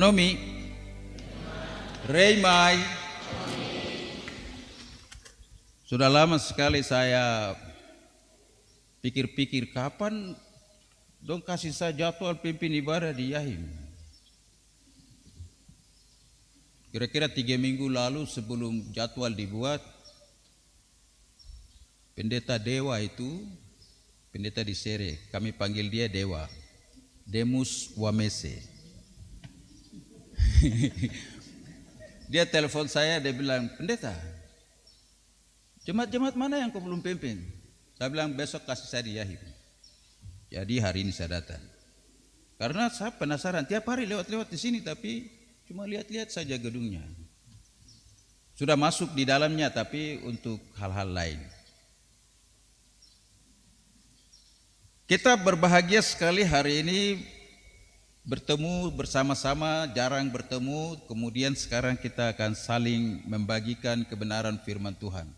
Nomi, Reimai. Sudah lama sekali saya pikir-pikir kapan dong kasih saya jadwal pimpin ibadah di Yahim. Kira-kira 3 minggu lalu sebelum jadwal dibuat, pendeta Dewa itu, pendeta di Sere, kami panggil dia Dewa, Demus Wamese. Dia telepon saya, dia bilang, pendeta, jemaat-jemaat mana yang kau belum pimpin? Saya bilang besok kasih saya di Yahim. Jadi hari ini saya datang. Karena saya penasaran, tiap hari lewat-lewat di sini tapi cuma lihat-lihat saja gedungnya. Sudah masuk di dalamnya tapi untuk hal-hal lain. Kita berbahagia sekali hari ini bertemu bersama-sama, jarang bertemu, kemudian sekarang kita akan saling membagikan kebenaran firman Tuhan.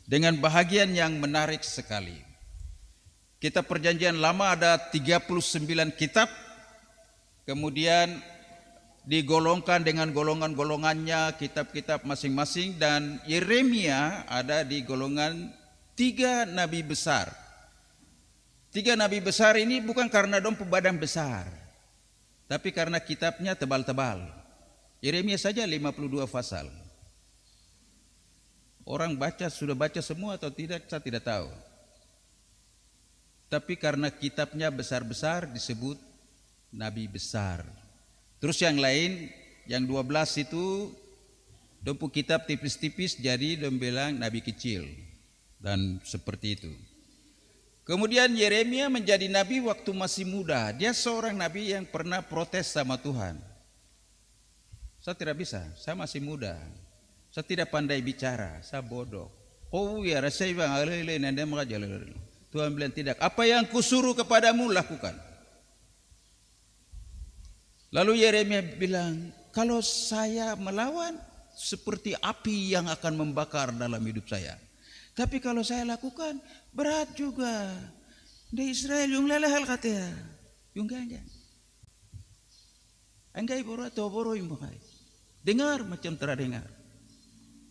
Dengan bahagian yang menarik sekali. Kita perjanjian lama ada 39 kitab, kemudian digolongkan dengan golongan-golongannya, kitab-kitab masing-masing, dan Yeremia ada di golongan 3 nabi besar. 3 nabi besar ini bukan karena dong badan besar, tapi karena kitabnya tebal-tebal. Yeremia saja 52 pasal. Orang sudah baca semua atau tidak, saya tidak tahu. Tapi karena kitabnya besar-besar disebut nabi besar. Terus yang lain, yang 12 itu dompu kitab tipis-tipis, jadi dong bilang nabi kecil. Dan seperti itu. Kemudian Yeremia menjadi nabi waktu masih muda. Dia seorang nabi yang pernah protes sama Tuhan. Saya tidak bisa, saya masih muda. Saya tidak pandai bicara, saya bodoh. Oh ya, rasanya bang, Tuhan bilang tidak. Apa yang kusuruh kepadamu lakukan. Lalu Yeremia bilang, kalau saya melawan seperti api yang akan membakar dalam hidup saya. Tapi kalau saya lakukan berat juga. Di Israel yung lalahal katanya, yung ganyan. Anggai boro atau boro yung makay. Dengar macam terdengar.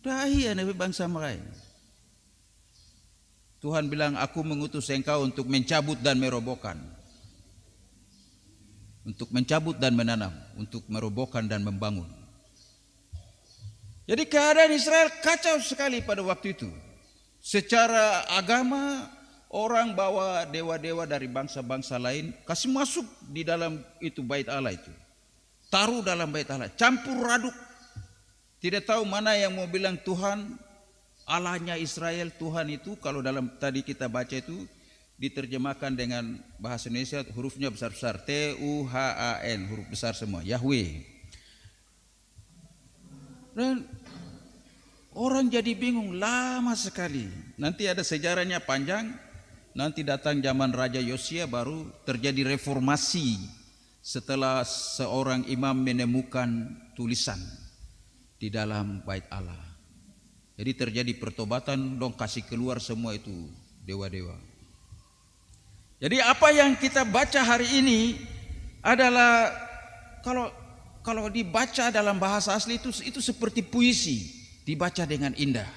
Dahia nabi bangsa makai. Tuhan bilang, aku mengutus engkau untuk mencabut dan merobohkan. Untuk mencabut dan menanam, untuk merobohkan dan membangun. Jadi keadaan Israel kacau sekali pada waktu itu. Secara agama, orang bawa dewa-dewa dari bangsa-bangsa lain, kasih masuk di dalam itu bait Allah itu. Taruh dalam bait Allah, campur aduk. Tidak tahu mana yang mau bilang Tuhan, Allahnya Israel. Tuhan itu kalau dalam tadi kita baca itu diterjemahkan dengan bahasa Indonesia, hurufnya besar-besar, Tuhan, huruf besar semua, Yahweh. Dan orang jadi bingung lama sekali. Nanti ada sejarahnya panjang. Nanti datang zaman Raja Yosia baru terjadi reformasi setelah seorang imam menemukan tulisan di dalam bait Allah. Jadi terjadi pertobatan, dong kasih keluar semua itu dewa-dewa. Jadi apa yang kita baca hari ini adalah kalau dibaca dalam bahasa asli itu seperti puisi, dibaca dengan indah.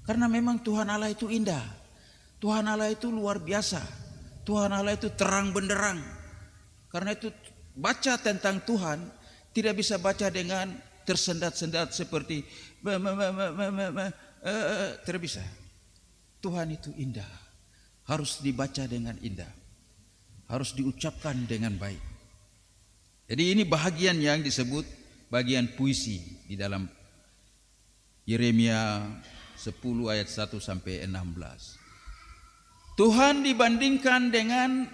Karena memang Tuhan Allah itu indah. Tuhan Allah itu luar biasa. Tuhan Allah itu terang benderang. Karena itu baca tentang Tuhan tidak bisa baca dengan tersendat-sendat seperti tidak bisa. Tuhan itu indah, harus dibaca dengan indah, harus diucapkan dengan baik. Jadi ini bahagian yang disebut bagian puisi di dalam Yeremia 10 ayat 1 sampai 16. Tuhan dibandingkan dengan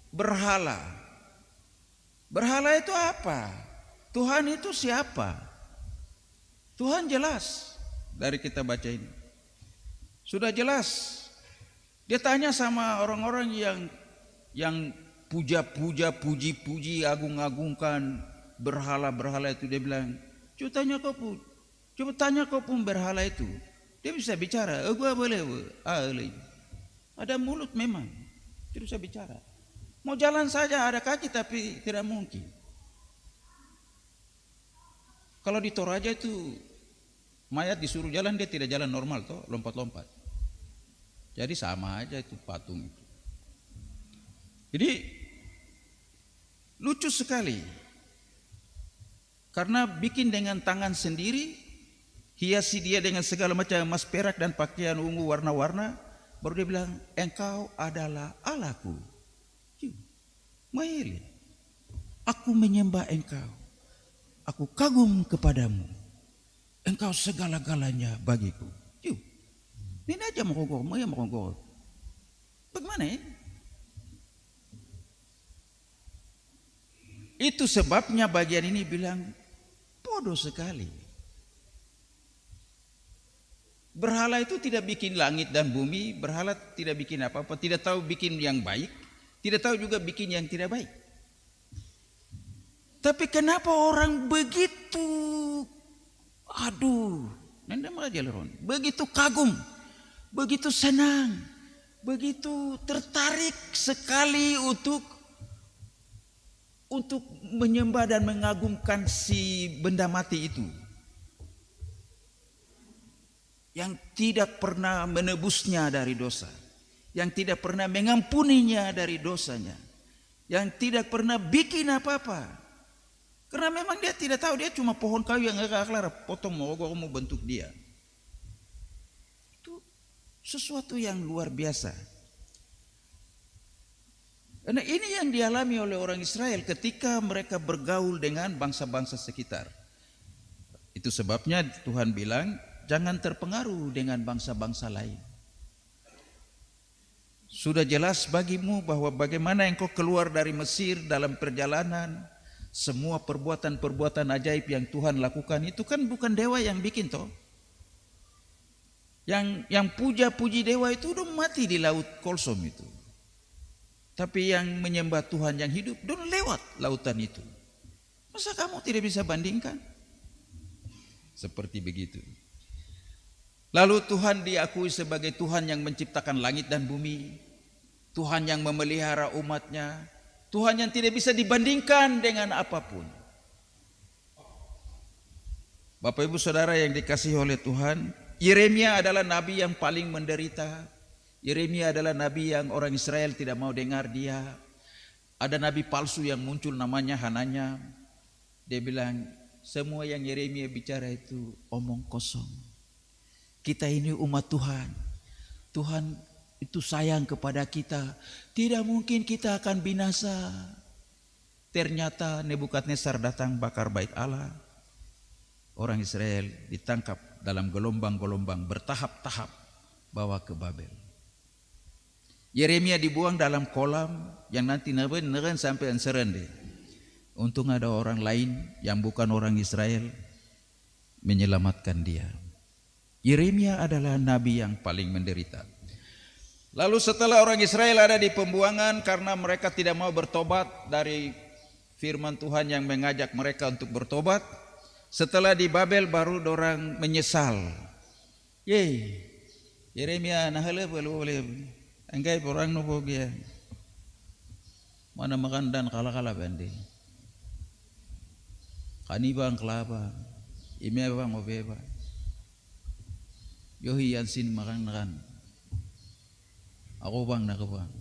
berhala. Berhala itu apa? Tuhan itu siapa? Tuhan jelas dari kita baca ini. Sudah jelas. Dia tanya sama orang-orang yang puja-puja, puji-puji, agung-agungkan berhala-berhala itu. Dia bilang, coba tanya kau pun berhala itu. Dia bisa bicara. Gua boleh. Ada mulut memang. Tidak bisa bicara. Mau jalan saja ada kaki tapi tidak mungkin. Kalau di Toraja itu mayat disuruh jalan, dia tidak jalan normal toh, lompat-lompat. Jadi sama aja itu patung itu. Jadi lucu sekali. Karena bikin dengan tangan sendiri, hiasi dia dengan segala macam emas, perak dan pakaian ungu warna-warna, baru dia bilang, engkau adalah Allahku. Maili, aku menyembah engkau, aku kagum kepadamu, engkau segala-galanya bagiku. Ini aja merogok, bagaimana ya? Itu sebabnya bagian ini bilang bodoh sekali. Berhala itu tidak bikin langit dan bumi, berhala tidak bikin apa-apa, tidak tahu bikin yang baik, tidak tahu juga bikin yang tidak baik. Tapi kenapa orang begitu, begitu kagum, begitu senang, begitu tertarik sekali untuk menyembah dan mengagumkan si benda mati itu, yang tidak pernah menebusnya dari dosa, yang tidak pernah mengampuninya dari dosanya, yang tidak pernah bikin apa-apa. Karena memang dia tidak tahu, dia cuma pohon kayu yang agak-agak potong mau bentuk dia. Itu sesuatu yang luar biasa. Karena ini yang dialami oleh orang Israel ketika mereka bergaul dengan bangsa-bangsa sekitar. Itu sebabnya Tuhan bilang, jangan terpengaruh dengan bangsa-bangsa lain. Sudah jelas bagimu bahwa bagaimana engkau keluar dari Mesir dalam perjalanan, semua perbuatan-perbuatan ajaib yang Tuhan lakukan itu kan bukan dewa yang bikin toh. Yang puja-puji dewa itu udah mati di laut Kolsom itu. Tapi yang menyembah Tuhan yang hidup udah lewat lautan itu. Masa kamu tidak bisa bandingkan? Seperti begitu. Lalu Tuhan diakui sebagai Tuhan yang menciptakan langit dan bumi, Tuhan yang memelihara umatnya, Tuhan yang tidak bisa dibandingkan dengan apapun. Bapak Ibu Saudara yang dikasihi oleh Tuhan, Yeremia adalah nabi yang paling menderita. Yeremia adalah nabi yang orang Israel tidak mau dengar dia. Ada nabi palsu yang muncul namanya Hananya. Dia bilang, semua yang Yeremia bicara itu omong kosong. Kita ini umat Tuhan. Tuhan itu sayang kepada kita. Tidak mungkin kita akan binasa. Ternyata Nebukadnezar datang bakar bait Allah. Orang Israel ditangkap dalam gelombang-gelombang bertahap-tahap bawa ke Babel. Yeremia dibuang dalam kolam yang nanti neren sampai enseren deh. Untung ada orang lain yang bukan orang Israel menyelamatkan dia. Yeremia adalah nabi yang paling menderita. Lalu setelah orang Israel ada di pembuangan karena mereka tidak mau bertobat dari firman Tuhan yang mengajak mereka untuk bertobat, setelah di Babel baru orang menyesal. Yeremia nahala boleh engkai orang nubo dia. Mana makan dan kala-kala bende. Kani bang kelapa, ime bang obeba. Yohi yansin makan nakan. Aku bang nak bang.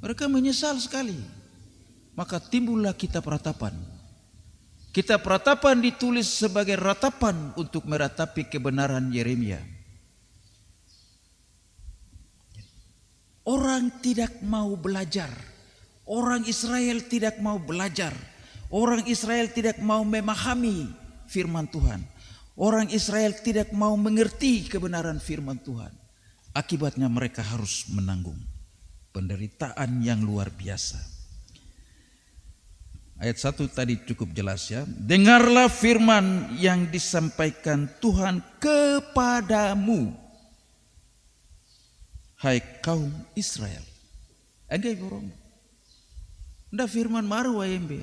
Mereka menyesal sekali. Maka timbullah kitab ratapan. Kitab ratapan ditulis sebagai ratapan untuk meratapi kebenaran Yeremia. Orang tidak mau belajar. Orang Israel tidak mau belajar. Orang Israel tidak mau memahami firman Tuhan. Orang Israel tidak mau mengerti kebenaran firman Tuhan. Akibatnya mereka harus menanggung penderitaan yang luar biasa. Ayat 1 tadi cukup jelas ya. Dengarlah firman yang disampaikan Tuhan kepadamu, hai kaum Israel. Engkai borong. Nda firman maru ayembe.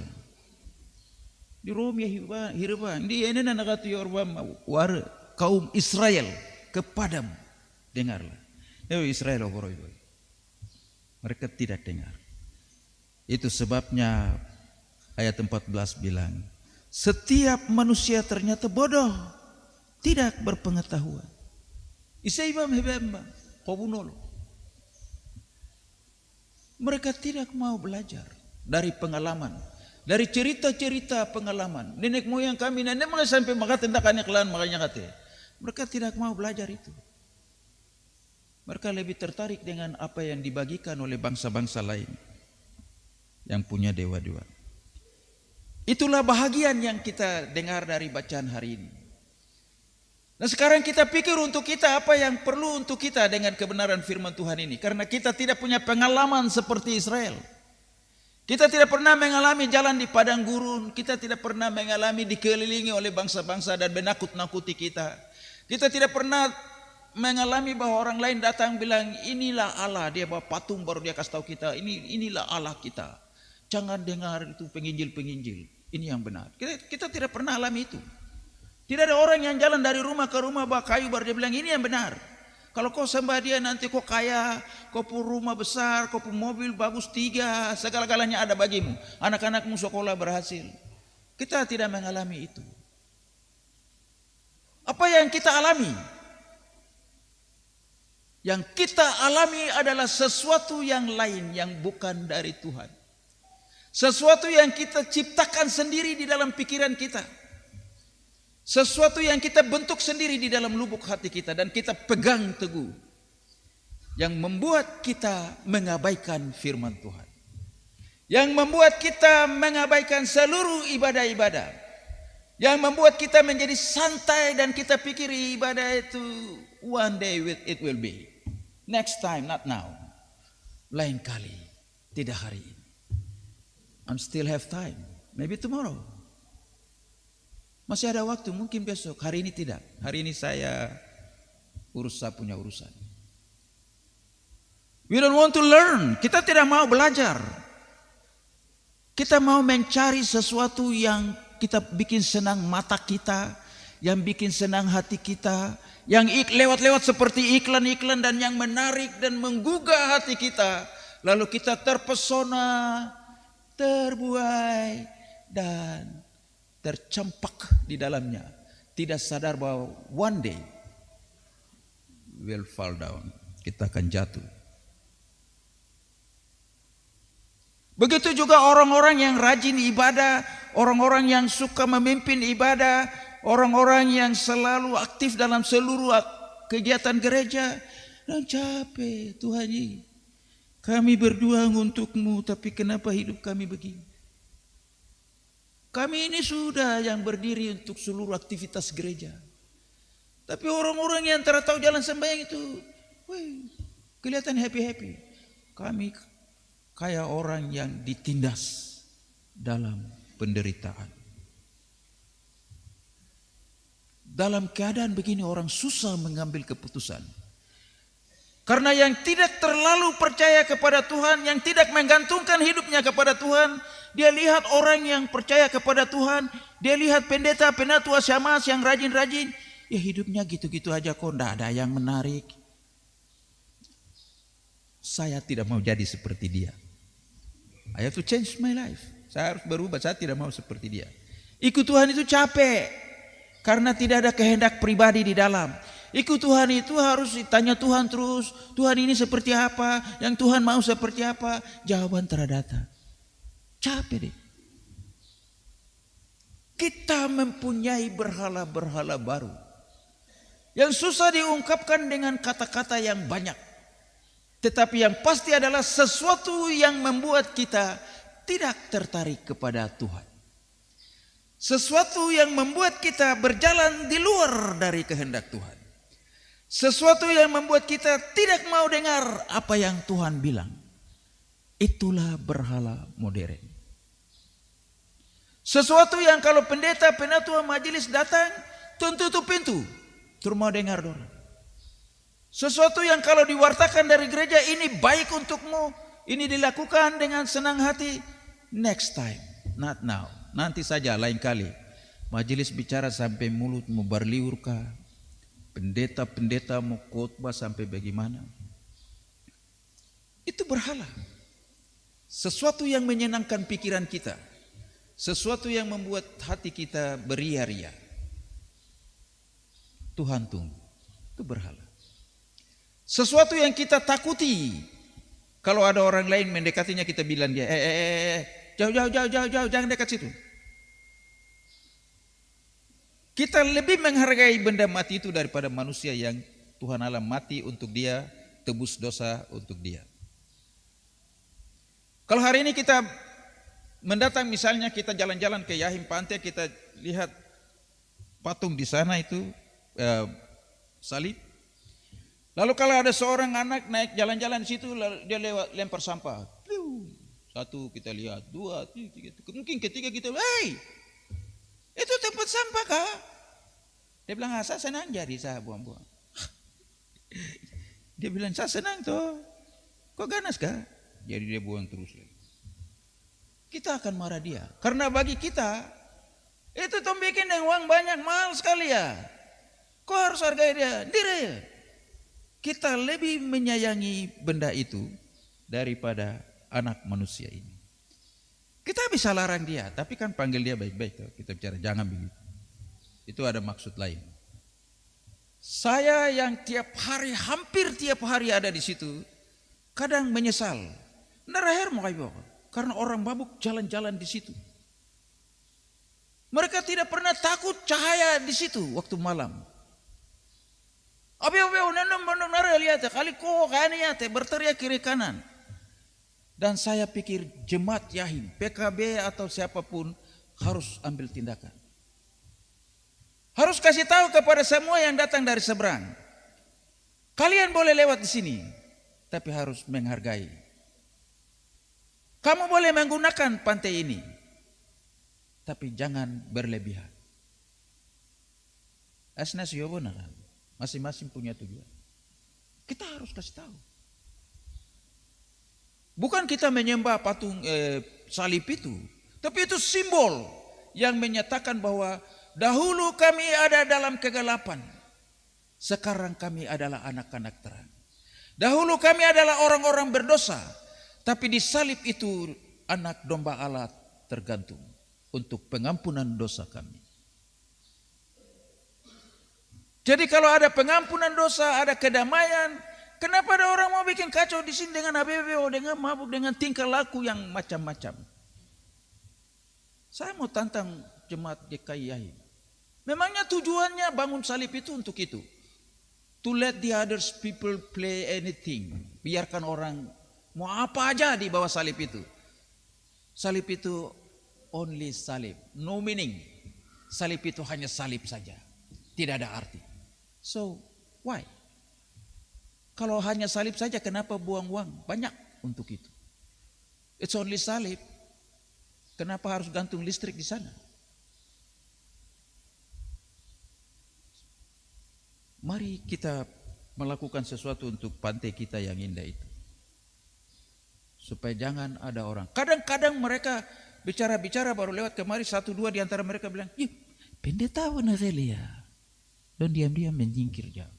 Di Romia hirba. Di enena nakatu yorba war kaum Israel kepadamu. Dengarlah. Israel mereka tidak dengar. Itu sebabnya ayat 14 bilang, setiap manusia ternyata bodoh, tidak berpengetahuan. Isaibam hebemba, kobunolo. Mereka tidak mau belajar dari pengalaman, dari cerita-cerita pengalaman. Nenek moyang kami, nenek mereka sampai mengatakan tentang kelan makanya kata. Mereka tidak mau belajar itu. Mereka lebih tertarik dengan apa yang dibagikan oleh bangsa-bangsa lain yang punya dewa-dewa. Itulah bahagian yang kita dengar dari bacaan hari ini. Nah sekarang kita pikir untuk kita apa yang perlu untuk kita dengan kebenaran firman Tuhan ini. Karena kita tidak punya pengalaman seperti Israel. Kita tidak pernah mengalami jalan di padang gurun. Kita tidak pernah mengalami dikelilingi oleh bangsa-bangsa dan menakut-nakuti kita. Kita tidak pernah mengalami bahwa orang lain datang bilang inilah Allah. Dia bawa patung baru dia kasih tahu kita inilah Allah kita. Jangan dengar itu penginjil-penginjil. Ini yang benar. Kita tidak pernah alami itu. Tidak ada orang yang jalan dari rumah ke rumah bawa kayu baru dia bilang ini yang benar. Kalau kau sembah dia nanti kau kaya, kau punya rumah besar, kau punya mobil bagus 3, segala-galanya ada bagimu. Anak-anakmu sekolah berhasil. Kita tidak mengalami itu. Apa yang kita alami? Yang kita alami adalah sesuatu yang lain yang bukan dari Tuhan. Sesuatu yang kita ciptakan sendiri di dalam pikiran kita. Sesuatu yang kita bentuk sendiri di dalam lubuk hati kita dan kita pegang teguh. Yang membuat kita mengabaikan firman Tuhan. Yang membuat kita mengabaikan seluruh ibadah-ibadah. Yang membuat kita menjadi santai dan kita pikir ibadah itu one day it will be. Next time, not now. Lain kali, tidak hari ini. I still have time, maybe tomorrow. Masih ada waktu, mungkin besok. Hari ini tidak. Hari ini saya punya urusan. We don't want to learn. Kita tidak mau belajar. Kita mau mencari sesuatu yang kita bikin senang mata kita, yang bikin senang hati kita, yang lewat-lewat seperti iklan-iklan dan yang menarik dan menggugah hati kita. Lalu kita terpesona, terbuai dan tercempak di dalamnya, tidak sadar bahwa one day will fall down, kita akan jatuh. Begitu juga orang-orang yang rajin ibadah, orang-orang yang suka memimpin ibadah, orang-orang yang selalu aktif dalam seluruh kegiatan gereja, dan capek Tuhan ini. Kami berjuang untukmu, tapi kenapa hidup kami begini? Kami ini sudah yang berdiri untuk seluruh aktivitas gereja. Tapi orang-orang yang tahu jalan sembahyang itu, kelihatan happy-happy. Kami kayak orang yang ditindas dalam penderitaan. Dalam keadaan begini orang susah mengambil keputusan. Karena yang tidak terlalu percaya kepada Tuhan, yang tidak menggantungkan hidupnya kepada Tuhan, dia lihat orang yang percaya kepada Tuhan, dia lihat pendeta penatua syamah yang rajin-rajin, ya hidupnya gitu-gitu aja kok, tidak ada yang menarik. Saya tidak mau jadi seperti dia. I have to change my life. Saya harus berubah, saya tidak mau seperti dia. Ikut Tuhan itu capek, karena tidak ada kehendak pribadi di dalam. Ikut Tuhan itu harus ditanya Tuhan terus, Tuhan ini seperti apa, yang Tuhan mau seperti apa, jawaban terdatang. Capek deh. Kita mempunyai berhala-berhala baru yang susah diungkapkan dengan kata-kata yang banyak. Tetapi yang pasti adalah sesuatu yang membuat kita tidak tertarik kepada Tuhan. Sesuatu yang membuat kita berjalan di luar dari kehendak Tuhan. Sesuatu yang membuat kita tidak mau dengar apa yang Tuhan bilang. Itulah berhala modern. Sesuatu yang kalau pendeta, penatua, majelis datang, tutup pintu, terus mau dengar orang. Sesuatu yang kalau diwartakan dari gereja ini baik untukmu, ini dilakukan dengan senang hati, next time, not now, nanti saja lain kali. Majelis bicara sampai mulutmu berliur kah? Pendeta-pendeta mau khotbah sampai bagaimana? Itu berhala. Sesuatu yang menyenangkan pikiran kita. sesuatu yang membuat hati kita beria-ria, Tuhan tunggu. Itu berhala. Sesuatu yang kita takuti, kalau ada orang lain mendekatinya kita bilang dia, jauh, jangan dekat situ. Kita lebih menghargai benda mati itu daripada manusia yang Tuhan Allah mati untuk dia, tebus dosa untuk dia. Kalau hari ini kita mendatang, misalnya kita jalan-jalan ke Yahim Pantai, kita lihat patung di sana itu salib. Lalu kalau ada seorang anak naik jalan-jalan di situ, dia lewat lempar sampah. Satu kita lihat, dua, tiga. Mungkin ketiga kita, hey, itu tempat sampah kah? Dia bilang, saya senang jadi saya buang-buang. Dia bilang, saya senang toh. Kok ganas kah? Jadi dia buang terus lagi. Kita akan marah dia. Karena bagi kita, itu tom bikin yang uang banyak, mahal sekali ya. Kok harus hargai dia? Diri. Kita lebih menyayangi benda itu daripada anak manusia ini. Kita bisa larang dia, tapi kan panggil dia baik-baik. Kita bicara, jangan begitu. Itu ada maksud lain. Saya yang hampir tiap hari ada di situ, kadang menyesal. Neraher mau kayak karena orang mabuk jalan-jalan di situ. Mereka tidak pernah takut cahaya di situ waktu malam. Abio nenong nara lihat kali kok kayaknya berteriak kiri kanan. Dan saya pikir jemaat Yahim, PKB atau siapapun harus ambil tindakan. Harus kasih tahu kepada semua yang datang dari seberang. Kalian boleh lewat di sini, tapi harus menghargai. Kamu boleh menggunakan pantai ini, tapi jangan berlebihan. Asnas yobona kan, masing-masing punya tujuan. Kita harus kasih tahu. Bukan kita menyembah patung salib itu, tapi itu simbol yang menyatakan bahwa dahulu kami ada dalam kegelapan, sekarang kami adalah anak-anak terang. Dahulu kami adalah orang-orang berdosa, tapi di salib itu anak domba Allah tergantung untuk pengampunan dosa kami. Jadi kalau ada pengampunan dosa, ada kedamaian, kenapa ada orang mau bikin kacau di sini dengan ABBO, dengan mabuk, dengan tingkah laku yang macam-macam? Saya mau tantang jemaat GKI Yahim. Memangnya tujuannya bangun salib itu untuk itu? To let the others people play anything. Biarkan orang mau apa aja di bawah salib itu. Salib itu only salib, no meaning. Salib itu hanya salib saja, tidak ada arti. So why? Kalau hanya salib saja, kenapa buang uang banyak untuk itu? It's only salib. Kenapa harus gantung listrik di sana? Mari kita melakukan sesuatu untuk pantai kita yang indah itu. Supaya jangan ada orang. Kadang-kadang mereka bicara-bicara baru lewat kemari, satu dua di antara mereka bilang, "Yuk, pendeta ya." Dan diam-diam menyingkir jauh.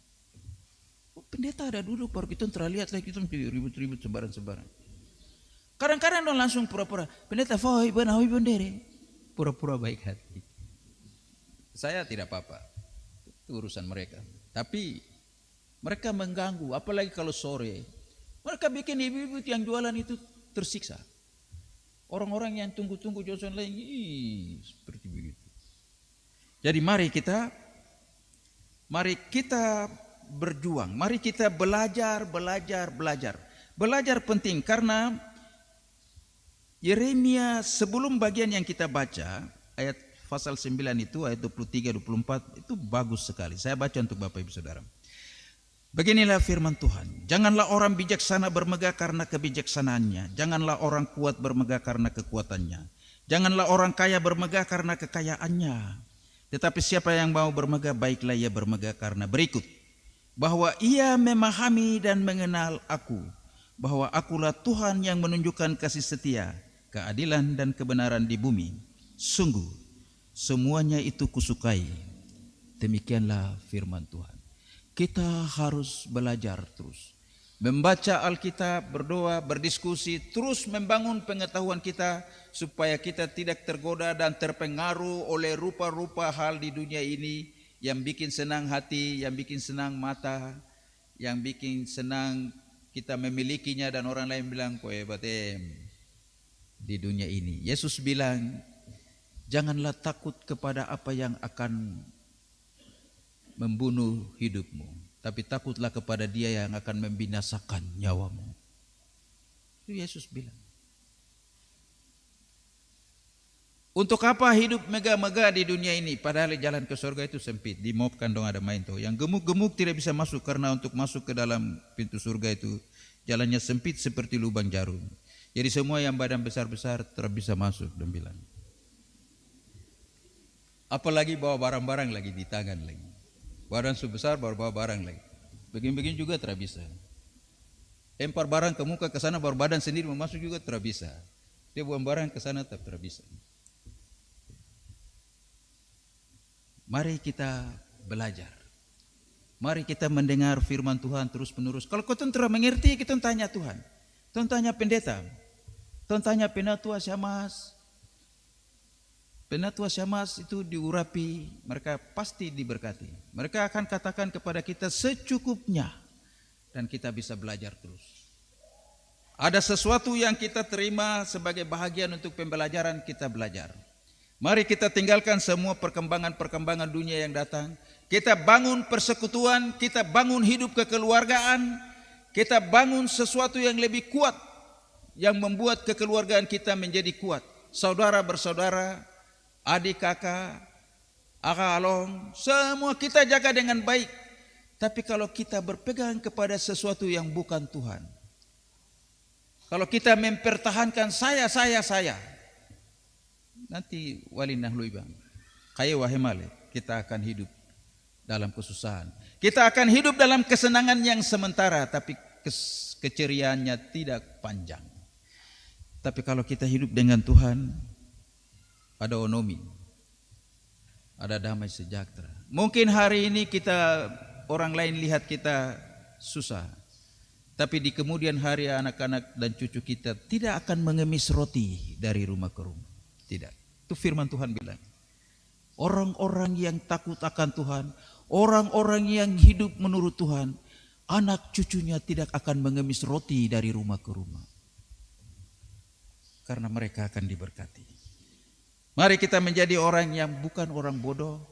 Pendeta ada duduk, baru kita terlihat lagi kita ribut-ribut sebaran-sebaran. Kadang-kadang dong langsung pura-pura, pendeta foi benahui bondere, pura-pura baik hati. Saya tidak apa-apa, itu urusan mereka. Tapi mereka mengganggu, apalagi kalau sore. Mereka bikin ibu-ibu yang jualan itu tersiksa. Orang-orang yang tunggu-tunggu Johnson lagi, seperti begitu. Jadi mari kita berjuang, mari kita belajar. Belajar penting karena Yeremia sebelum bagian yang kita baca, ayat pasal 9 itu, ayat 23-24 itu bagus sekali. Saya baca untuk Bapak Ibu Saudara. Beginilah firman Tuhan, janganlah orang bijaksana bermegah karena kebijaksanaannya, janganlah orang kuat bermegah karena kekuatannya, janganlah orang kaya bermegah karena kekayaannya. Tetapi siapa yang mau bermegah, baiklah ia bermegah karena berikut, bahwa ia memahami dan mengenal aku, bahwa akulah Tuhan yang menunjukkan kasih setia, keadilan dan kebenaran di bumi. Sungguh, semuanya itu kusukai. Demikianlah firman Tuhan. Kita harus belajar terus. membaca Alkitab, berdoa, berdiskusi, terus membangun pengetahuan kita supaya kita tidak tergoda dan terpengaruh oleh rupa-rupa hal di dunia ini yang bikin senang hati, yang bikin senang mata, yang bikin senang kita memilikinya dan orang lain bilang kowe hebat di dunia ini. Yesus bilang, janganlah takut kepada apa yang akan membunuh hidupmu, tapi takutlah kepada Dia yang akan membinasakan nyawamu. Itu Yesus bilang. Untuk apa hidup megah-megah di dunia ini, padahal jalan ke surga itu sempit. Dimobkan dong ada main tuh. Yang gemuk-gemuk tidak bisa masuk karena untuk masuk ke dalam pintu surga itu jalannya sempit seperti lubang jarum. Jadi semua yang badan besar-besar tidak bisa masuk, dia bilang. Apalagi bawa barang-barang lagi di tangan lagi. Badan sebesar baru bawa barang lagi. Begini-begini juga tidak bisa. Lempar barang ke muka ke sana baru badan sendiri mau masuk juga tidak bisa. Dia buang barang ke sana tetap tidak bisa. Mari kita belajar. Mari kita mendengar firman Tuhan terus-menerus. Kalau kau tidak mengerti, kita tanya Tuhan. Tuhan tanya pendeta. Tuhan tanya penatua Syamas. Penatua Syamas itu diurapi, mereka pasti diberkati. Mereka akan katakan kepada kita secukupnya dan kita bisa belajar terus. Ada sesuatu yang kita terima sebagai bahagian untuk pembelajaran, kita belajar. Mari kita tinggalkan semua perkembangan-perkembangan dunia yang datang. Kita bangun persekutuan, kita bangun hidup kekeluargaan, kita bangun sesuatu yang lebih kuat, yang membuat kekeluargaan kita menjadi kuat. Saudara bersaudara, adik kakak, akak along, semua kita jaga dengan baik. Tapi kalau kita berpegang kepada sesuatu yang bukan Tuhan, kalau kita mempertahankan saya, nanti walinah luibang, kaya wahemale, kita akan hidup dalam kesusahan. Kita akan hidup dalam kesenangan yang sementara, tapi keceriaannya tidak panjang. Tapi kalau kita hidup dengan Tuhan, ada onomi, ada damai sejahtera. Mungkin hari ini kita, orang lain lihat kita susah, tapi di kemudian hari anak-anak dan cucu kita tidak akan mengemis roti dari rumah ke rumah. Tidak. Itu firman Tuhan bilang. Orang-orang yang takut akan Tuhan, orang-orang yang hidup menurut Tuhan, anak cucunya tidak akan mengemis roti dari rumah ke rumah. Karena mereka akan diberkati. Mari kita menjadi orang yang bukan orang bodoh,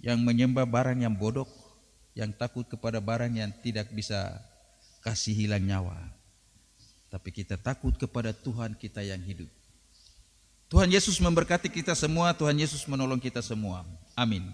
yang menyembah barang yang bodoh, yang takut kepada barang yang tidak bisa kasih hilang nyawa. Tapi kita takut kepada Tuhan kita yang hidup. Tuhan Yesus memberkati kita semua, Tuhan Yesus menolong kita semua. Amin.